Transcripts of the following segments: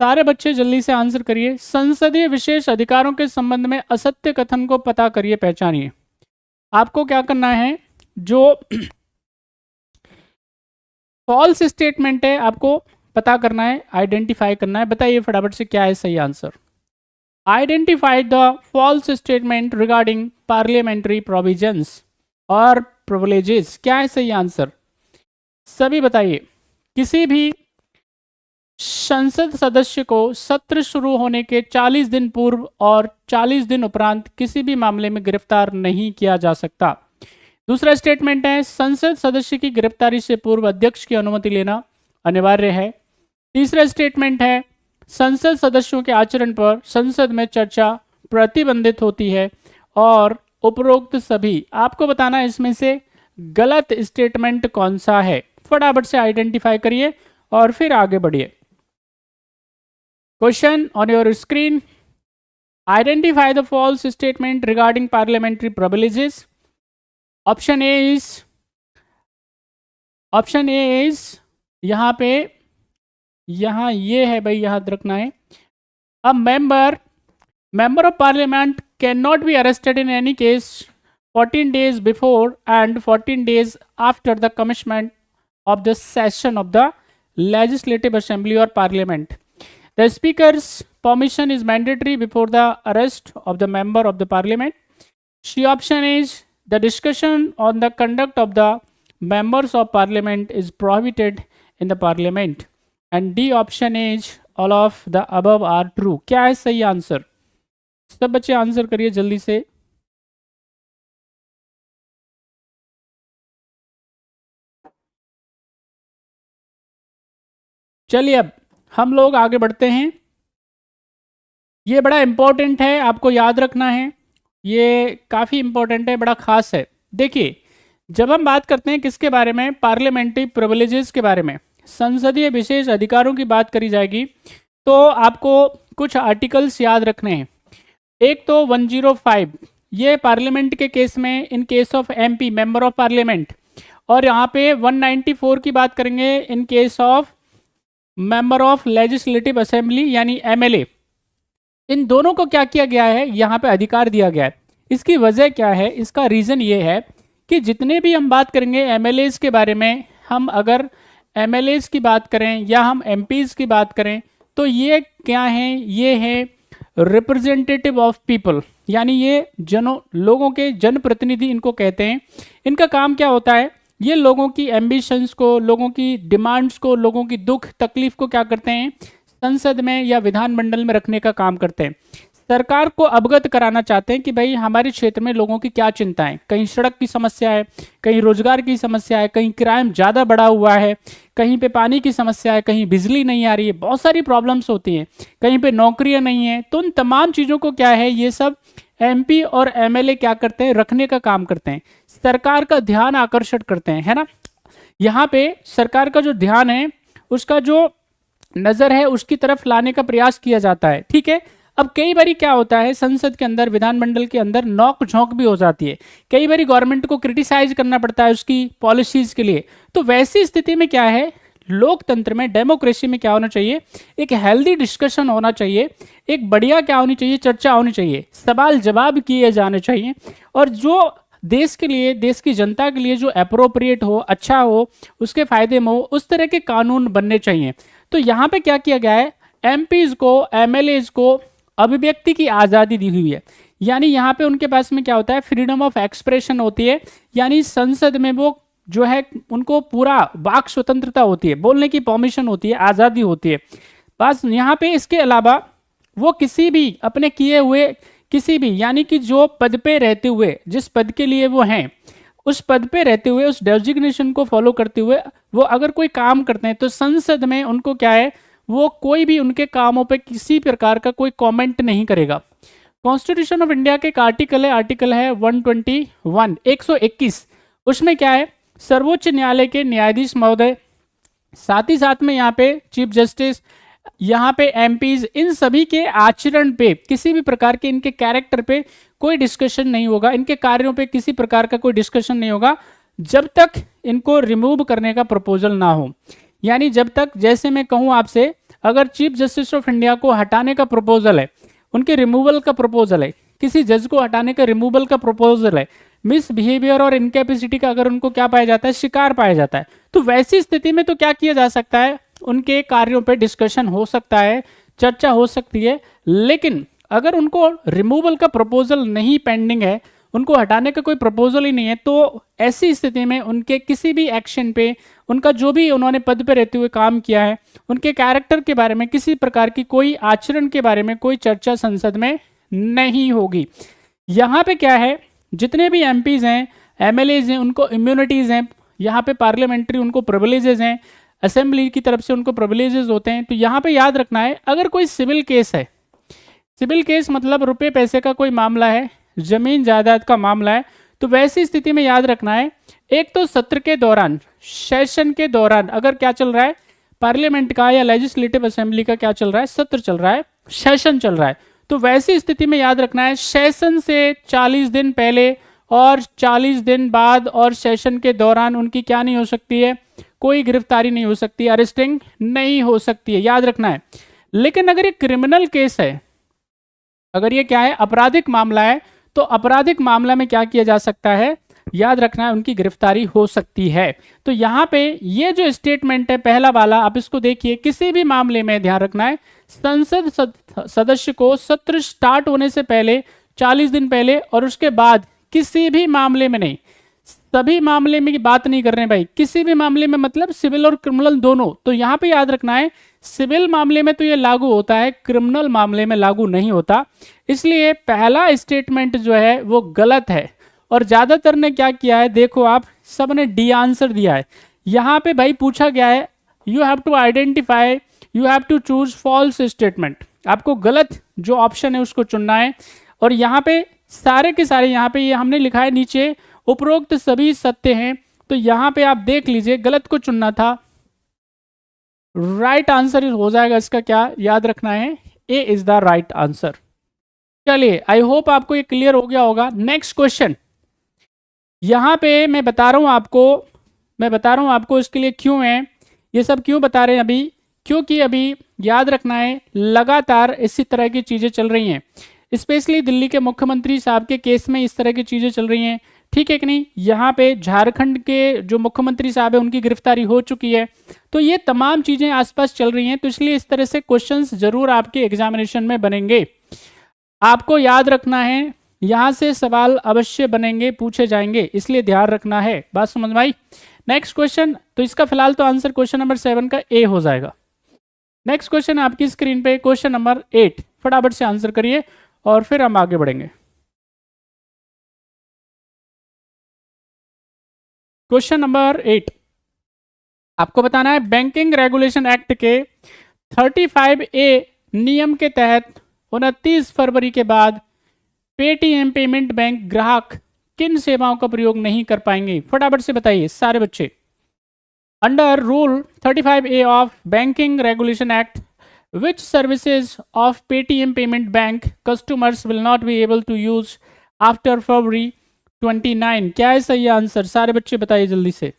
सारे बच्चे जल्दी से आंसर करिए। संसदीय विशेष अधिकारों के संबंध में असत्य कथन को पता करिए, पहचानिए। आपको क्या करना है, जो फॉल्स स्टेटमेंट है आपको पता करना है, आइडेंटिफाई करना है। बताइए फटाफट से क्या है सही answer. Identify the false statement regarding parliamentary provisions और प्रिविलेजेस। क्या है सही आंसर, सभी बताइए। किसी भी संसद सदस्य को सत्र शुरू होने के 40 दिन पूर्व और 40 दिन उपरांत किसी भी मामले में गिरफ्तार नहीं किया जा सकता। दूसरा स्टेटमेंट है, संसद सदस्य की गिरफ्तारी से पूर्व अध्यक्ष की अनुमति लेना अनिवार्य है। तीसरा स्टेटमेंट है, संसद सदस्यों के आचरण पर संसद में चर्चा प्रतिबंधित होती है। और उपरोक्त सभी, आपको बताना है इसमें से गलत स्टेटमेंट कौन सा है। फटाफट से आइडेंटिफाई करिए और फिर आगे बढ़िए। Question on your screen, identify the false statement regarding parliamentary privileges. Option A is यहाँ पे, यहाँ ये है भाई, यहाँ रखना है। अ member of parliament cannot be arrested in any case 14 days before and 14 days after the commencement of the session of the legislative assembly or parliament. The speaker's permission is mandatory before the arrest of the member of the parliament. C option is, the discussion on the conduct of the members of parliament is prohibited in the parliament. And D option is, all of the above are true. क्या है सही answer, सब बच्चे answer करिए जल्दी से। चलिए अब हम लोग आगे बढ़ते हैं। ये बड़ा इंपॉर्टेंट है, आपको याद रखना है, ये काफ़ी इंपॉर्टेंट है, बड़ा खास है। देखिए, जब हम बात करते हैं किसके बारे में, पार्लियामेंट्री प्रिविलेजेस के बारे में, संसदीय विशेष अधिकारों की बात करी जाएगी, तो आपको कुछ आर्टिकल्स याद रखने हैं। एक तो 105, ये पार्लियामेंट के केस में, in case of MP member of parliament, और यहाँ पे 194 की बात करेंगे in case of member of legislative assembly यानी एमएलए। इन दोनों को क्या किया गया है, यहाँ पे अधिकार दिया गया है। इसकी वजह क्या है, इसका रीज़न ये है कि जितने भी हम बात करेंगे एमएलएज के बारे में, हम अगर एमएलएज की बात करें या हम एमपीज की बात करें, तो ये क्या हैं, ये हैं रिप्रेजेंटेटिव ऑफ पीपल, यानी ये लोगों के जनप्रतिनिधि इनको कहते हैं। इनका काम क्या होता है, ये लोगों की एम्बिशंस को, लोगों की डिमांड्स को, लोगों की दुख तकलीफ को क्या करते हैं, संसद में या विधानमंडल में रखने का काम करते हैं। सरकार को अवगत कराना चाहते हैं कि भाई हमारे क्षेत्र में लोगों की क्या चिंताएं, कहीं सड़क की समस्या है, कहीं रोजगार की समस्या है, कहीं क्राइम ज़्यादा बढ़ा हुआ है, कहीं पे पानी की समस्या है, कहीं बिजली नहीं आ रही है, बहुत सारी प्रॉब्लम्स होती हैं, कहीं पे नौकरियां नहीं है। तो उन तमाम चीज़ों को क्या है, ये सब एमपी और एमएलए क्या करते हैं, रखने का काम करते हैं, सरकार का ध्यान आकर्षित करते हैं, है ना। यहाँ पे सरकार का जो ध्यान है, उसका जो नज़र है, उसकी तरफ लाने का प्रयास किया जाता है, ठीक है। अब कई बार क्या होता है, संसद के अंदर, विधानमंडल के अंदर नोक झोंक भी हो जाती है, कई बार गवर्नमेंट को क्रिटिसाइज करना पड़ता है उसकी पॉलिसीज के लिए। तो वैसी स्थिति में क्या है, लोकतंत्र में, डेमोक्रेसी में क्या होना चाहिए, एक हेल्दी डिस्कशन होना चाहिए, एक बढ़िया क्या होनी चाहिए, चर्चा होनी चाहिए, सवाल जवाब किए जाने चाहिए, और जो देश के लिए, देश की जनता के लिए जो अप्रोप्रिएट हो, अच्छा हो, उसके फायदे में हो, उस तरह के कानून बनने चाहिए। तो यहाँ पे क्या किया गया है, एमपीज को, एमएलएज को अभिव्यक्ति की आज़ादी दी हुई है, यानी यहाँ पे उनके पास में क्या होता है, फ्रीडम ऑफ एक्सप्रेशन होती है, यानी संसद में वो जो है उनको पूरा वाक स्वतंत्रता होती है, बोलने की परमिशन होती है, आज़ादी होती है। बस यहाँ पे इसके अलावा वो किसी भी अपने किए हुए किसी भी, यानी कि जो पद पे रहते हुए, जिस पद के लिए वो हैं, उस पद पे रहते हुए, उस डेजिग्नेशन को फॉलो करते हुए वो अगर कोई काम करते हैं, तो संसद में उनको क्या है, वो कोई भी उनके कामों पे किसी प्रकार का कोई कमेंट नहीं करेगा। कॉन्स्टिट्यूशन ऑफ इंडिया के एक आर्टिकल है 121, 121, उसमें क्या है, सर्वोच्च न्यायालय के न्यायाधीश महोदय, साथ ही साथ में यहाँ पे चीफ जस्टिस, यहाँ पे एमपीज, इन सभी के आचरण पे, किसी भी प्रकार के इनके कैरेक्टर पे कोई डिस्कशन नहीं होगा, इनके कार्यों पे किसी प्रकार का कोई डिस्कशन नहीं होगा, जब तक इनको रिमूव करने का प्रपोजल ना हो। यानी जब तक, जैसे मैं कहूँ आपसे, अगर चीफ जस्टिस ऑफ इंडिया को हटाने का प्रपोजल है, उनके रिमूवल का प्रपोजल है, किसी जज को हटाने का रिमूवल का प्रपोजल है, मिसबिहेवियर और इनकैपेसिटी का अगर उनको क्या पाया जाता है, शिकार पाया जाता है, तो वैसी स्थिति में तो क्या किया जा सकता है, उनके कार्यों पे डिस्कशन हो सकता है, चर्चा हो सकती है। लेकिन अगर उनको रिमूवल का प्रपोजल नहीं पेंडिंग है, उनको हटाने का कोई प्रपोजल ही नहीं है, तो ऐसी स्थिति में उनके किसी भी एक्शन पे, उनका जो भी उन्होंने पद पे रहते हुए काम किया है, उनके कैरेक्टर के बारे में, किसी प्रकार की कोई आचरण के बारे में कोई चर्चा संसद में नहीं होगी। यहाँ पे क्या है, जितने भी एमपीज हैं, एमएलएज हैं, उनको इम्यूनिटीज हैं, यहाँ पे पार्लियामेंट्री उनको प्रिविलेजेस हैं, असेंबली की तरफ से उनको प्रिविलेजेस होते हैं। तो यहाँ पे याद रखना है, अगर कोई सिविल केस है, सिविल केस मतलब रुपए पैसे का कोई मामला है, जमीन जायदाद का मामला है, तो वैसी स्थिति में याद रखना है, एक तो सत्र के दौरान, सेशन के दौरान अगर क्या चल रहा है, पार्लियामेंट का या लेजिस्लेटिव असेंबली का क्या चल रहा है, सत्र चल रहा है, सेशन चल रहा है, तो वैसी स्थिति में याद रखना है सेशन से 40 दिन पहले और 40 दिन बाद और सेशन के दौरान उनकी क्या नहीं हो सकती है, कोई गिरफ्तारी नहीं हो सकती, अरेस्टिंग नहीं हो सकती है, याद रखना है। लेकिन अगर ये क्रिमिनल केस है, अगर ये क्या है, आपराधिक मामला है, तो आपराधिक मामला में क्या किया जा सकता है, याद रखना है, उनकी गिरफ्तारी हो सकती है। तो यहाँ पे ये जो स्टेटमेंट है पहला वाला, आप इसको देखिए, किसी भी मामले में ध्यान रखना है, संसद सदस्य को सत्र स्टार्ट होने से पहले 40 दिन पहले और उसके बाद किसी भी मामले में नहीं, सभी मामले में की बात नहीं कर रहे हैं भाई, किसी भी मामले में मतलब सिविल और क्रिमिनल दोनों। तो यहाँ पे याद रखना है, सिविल मामले में तो ये लागू होता है, क्रिमिनल मामले में लागू नहीं होता। इसलिए पहला स्टेटमेंट जो है वो गलत है। और ज्यादातर ने क्या किया है, देखो आप सब ने डी आंसर दिया है। यहाँ पे भाई पूछा गया है, you have to identify, you have to choose false statement, आपको गलत जो ऑप्शन है उसको चुनना है। और यहाँ पे सारे के सारे, यहाँ पे ये हमने लिखा है नीचे, उपरोक्त सभी सत्य हैं, तो यहाँ पे आप देख लीजिए, गलत को चुनना था, राइट आंसर हो जाएगा इसका क्या, याद रखना है, ए इज द राइट आंसर। चलिए, आई होप आपको ये क्लियर हो गया होगा। नेक्स्ट क्वेश्चन, यहाँ पे मैं बता रहा हूँ आपको इसके लिए क्यों है, ये सब क्यों बता रहे हैं अभी, क्योंकि अभी याद रखना है लगातार इसी तरह की चीजें चल रही हैं, स्पेशली दिल्ली के मुख्यमंत्री साहब के केस में इस तरह की चीजें चल रही हैं, ठीक है कि नहीं। यहाँ पे झारखंड के जो मुख्यमंत्री साहब है उनकी गिरफ्तारी हो चुकी है, तो ये तमाम चीजें आसपास चल रही हैं, तो इसलिए इस तरह से क्वेश्चंस जरूर आपके एग्जामिनेशन में बनेंगे। आपको याद रखना है, यहाँ से सवाल अवश्य बनेंगे, पूछे जाएंगे, इसलिए ध्यान रखना है। बात समझ में आई। नेक्स्ट क्वेश्चन, तो इसका फिलहाल तो आंसर क्वेश्चन नंबर 7 का ए हो जाएगा। नेक्स्ट क्वेश्चन आपकी स्क्रीन पे क्वेश्चन नंबर 8, फटाफट से आंसर करिए और फिर हम आगे बढ़ेंगे। क्वेश्चन नंबर 8, आपको बताना है बैंकिंग रेगुलेशन एक्ट के 35A नियम के तहत 29 फरवरी के बाद पेटीएम पेमेंट बैंक ग्राहक किन सेवाओं का प्रयोग नहीं कर पाएंगे, फटाफट से बताइए सारे बच्चे। Under rule 35A of banking regulation act, which services of Paytm payment bank customers will not be able to use after February 29? क्या है सही आंसर, सारे बच्चे बताइए जल्दी से।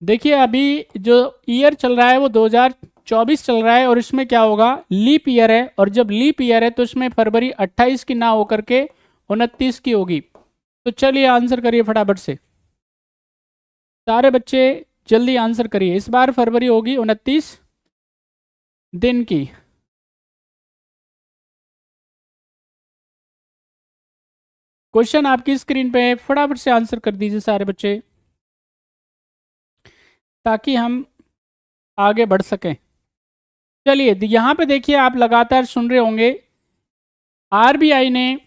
देखिए अभी जो ईयर चल रहा है वो 2024 चल रहा है, और इसमें क्या होगा, लीप ईयर है, और जब लीप ईयर है तो इसमें फरवरी 28 की ना होकर के 29 की होगी। तो चलिए आंसर करिए फटाफट से, सारे बच्चे जल्दी आंसर करिए। इस बार फरवरी होगी 29 दिन की। क्वेश्चन आपकी स्क्रीन पे, फटाफट से आंसर कर दीजिए सारे बच्चे, ताकि हम आगे बढ़ सकें। चलिए यहाँ पे देखिए, आप लगातार सुन रहे होंगे, आरबीआई ने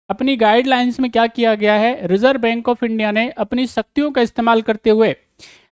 अपनी गाइडलाइंस में क्या किया गया है, रिजर्व बैंक ऑफ इंडिया ने अपनी शक्तियों का इस्तेमाल करते हुए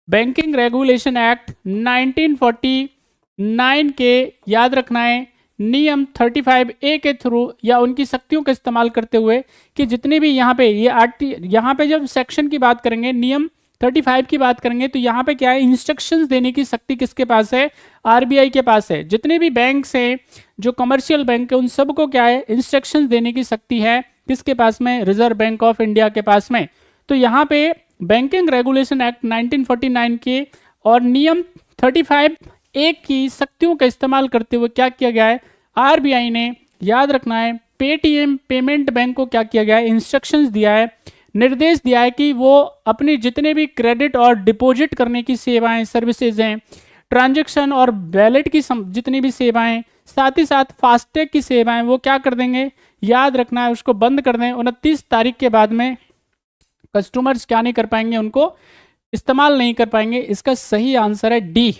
बैंकिंग रेगुलेशन एक्ट 1949 के, याद रखना है, नियम 35A के थ्रू या उनकी शक्तियों का इस्तेमाल करते हुए कि जितने भी यहाँ पे यहाँ पे जब सेक्शन की बात करेंगे, नियम 35 की बात करेंगे, तो यहाँ पे क्या है, इंस्ट्रक्शंस देने की शक्ति किसके पास है, आरबीआई के पास है। जितने भी बैंक हैं, जो कमर्शियल बैंक है, उन सबको क्या है, इंस्ट्रक्शंस देने की शक्ति है किसके पास में, रिजर्व बैंक ऑफ इंडिया के पास में। तो यहाँ पे बैंकिंग रेगुलेशन एक्ट 1949 के और नियम 35A की शक्तियों का इस्तेमाल करते हुए क्या किया गया है, आरबीआई ने, याद रखना है, पेटीएम पेमेंट बैंक को क्या किया गया है, इंस्ट्रक्शंस दिया है, निर्देश दिया है कि वो अपने जितने भी क्रेडिट और डिपॉजिट करने की सेवाएं, सर्विसेज हैं, ट्रांजैक्शन और वैलेट की जितनी भी सेवाएं, साथ ही साथ फास्टैग की सेवाएं, वो क्या कर देंगे, याद रखना है, उसको बंद कर दें। 29 तारीख के बाद में कस्टमर्स क्या नहीं कर पाएंगे, उनको इस्तेमाल नहीं कर पाएंगे। इसका सही आंसर है डी।